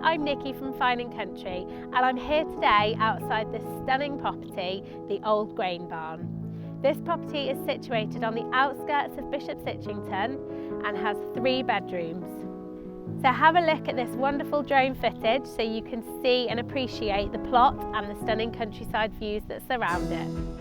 I'm Nikki from Fine Country and I'm here today outside this stunning property, the Old Grain Barn. This property is situated on the outskirts of Bishop's Itchington and has 3 bedrooms. So have a look at this wonderful drone footage so you can see and appreciate the plot and the stunning countryside views that surround it.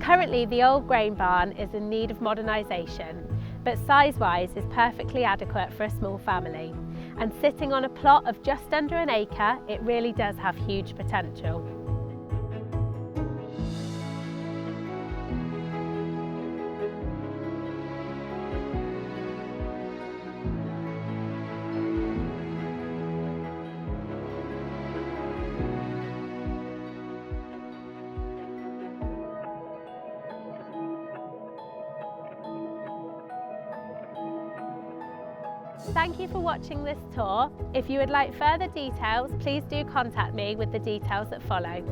Currently, the Old Grain Barn is in need of modernisation, but size-wise is perfectly adequate for a small family. And sitting on a plot of just under an acre, it really does have huge potential. Thank you for watching this tour. If you would like further details, please do contact me with the details that follow.